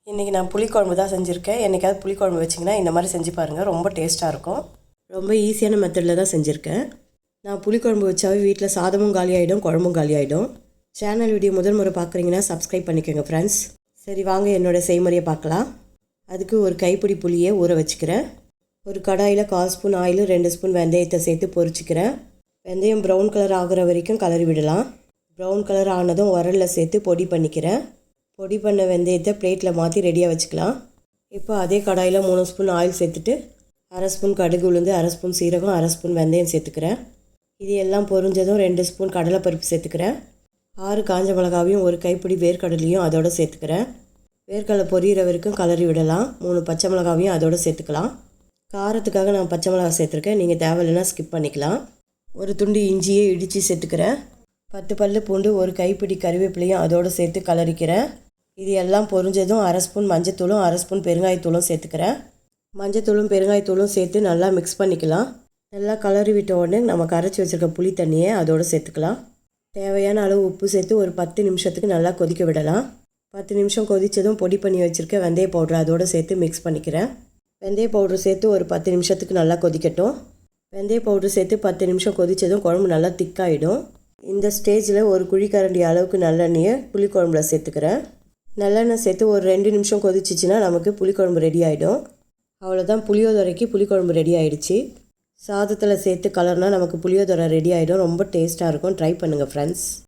இன்றைக்கி நான் புளிக்குழம்பு தான் செஞ்சுருக்கேன். என்றைக்காவது புளிக்குழம்பு வச்சிங்கன்னா இந்த மாதிரி செஞ்சு பாருங்கள், ரொம்ப டேஸ்ட்டாக இருக்கும். ரொம்ப ஈஸியான மெத்தடில் தான் செஞ்சுருக்கேன். நான் புளிக்குழம்பு வச்சாவே வீட்டில் சாதமும் காலியாகிடும், குழம்பும் காலியாகிடும். சேனல் வீடியோ முதல் முறை பார்க்குறீங்கன்னா சப்ஸ்கிரைப் பண்ணிக்கோங்க ஃப்ரெண்ட்ஸ். சரி வாங்க என்னோடய செய்முறையை பார்க்கலாம். அதுக்கு ஒரு கைப்பிடி புளியை ஊற வச்சுக்கிறேன். ஒரு கடாயில் 1/4 ஸ்பூன் ஆயில், 2 ஸ்பூன் வெந்தயத்தை சேர்த்து பொரிச்சிக்கிறேன். வெந்தயம் ப்ரௌன் கலர் ஆகிற வரைக்கும் கலரி விடலாம். ப்ரௌன் கலர் ஆனதும் உரலில் சேர்த்து பொடி பண்ணிக்கிறேன். பொடி பண்ண வெந்தயத்தை பிளேட்டில் மாற்றி ரெடியாக வச்சுக்கலாம். இப்போ அதே கடாயில் 3 ஸ்பூன் ஆயில் சேர்த்துட்டு 1/2 ஸ்பூன் கடுகு உளுந்து, 1/2 ஸ்பூன் சீரகம், 1/2 ஸ்பூன் வெந்தயம் சேர்த்துக்கிறேன். இது எல்லாம் பொரிஞ்சதும் 2 ஸ்பூன் கடலைப்பருப்பு சேர்த்துக்கிறேன். 6 காஞ்ச மிளகாவையும் ஒரு கைப்பிடி வேர்க்கடலையும் அதோடு சேர்த்துக்கிறேன். வேர்க்கடலை பொரியிற வரைக்கும் கலரி விடலாம். 3 பச்சை மிளகாவையும் அதோடு சேர்த்துக்கலாம். காரத்துக்காக நான் பச்சை மிளகா சேர்த்துருக்கேன், நீங்கள் தேவையில்லைன்னா ஸ்கிப் பண்ணிக்கலாம். ஒரு துண்டு இஞ்சியை இடித்து சேர்த்துக்கிறேன். 10 பல்லு பூண்டு, ஒரு கைப்பிடி கறிவேப்பிலையும் அதோடு சேர்த்து கலரிக்கிறேன். இது எல்லாம் பொரிஞ்சதும் 1/2 ஸ்பூன் மஞ்சத்தூளும் 1/2 ஸ்பூன் பெருங்காயத்தூளும் சேர்த்துக்கிறேன். மஞ்சத்தூளும் பெருங்காயத்தூளும் சேர்த்து நல்லா மிக்ஸ் பண்ணிக்கலாம். நல்லா கலரி விட்ட உடனே நம்ம கரைச்சி வச்சுருக்க புளி தண்ணியை அதோடு சேர்த்துக்கலாம். தேவையான அளவு உப்பு சேர்த்து ஒரு 10 நிமிஷத்துக்கு நல்லா கொதிக்க விடலாம். 10 நிமிஷம் கொதித்ததும் பொடி பண்ணி வச்சுருக்க வெந்தய பவுடர் அதோடு சேர்த்து மிக்ஸ் பண்ணிக்கிறேன். வெந்தய பவுடர் சேர்த்து ஒரு 10 நிமிஷத்துக்கு நல்லா கொதிக்கட்டும். வெந்தய பவுடர் சேர்த்து 10 நிமிஷம் கொதித்ததும் குழம்பு நல்லா திக்காகிடும். இந்த ஸ்டேஜில் ஒரு குழிக்கரண்டி அளவுக்கு நல்லெண்ணெயை புளிக்குழம்புல சேர்த்துக்கிறேன். நல்லெண்ணெய் சேர்த்து ஒரு 2 நிமிஷம் கொதிச்சிச்சின்னா நமக்கு புளிக்குழம்பு ரெடி ஆகிடும். அவ்வளோதான், புளியோதரைக்கு புளிக்குழம்பு ரெடி ஆகிடுச்சு. சாதத்தில் சேர்த்து கலர்னால் நமக்கு புளியோதரை ரெடி ஆகிடும். ரொம்ப டேஸ்ட்டாக இருக்கும். ட்ரை பண்ணுங்கள் ஃப்ரெண்ட்ஸ்.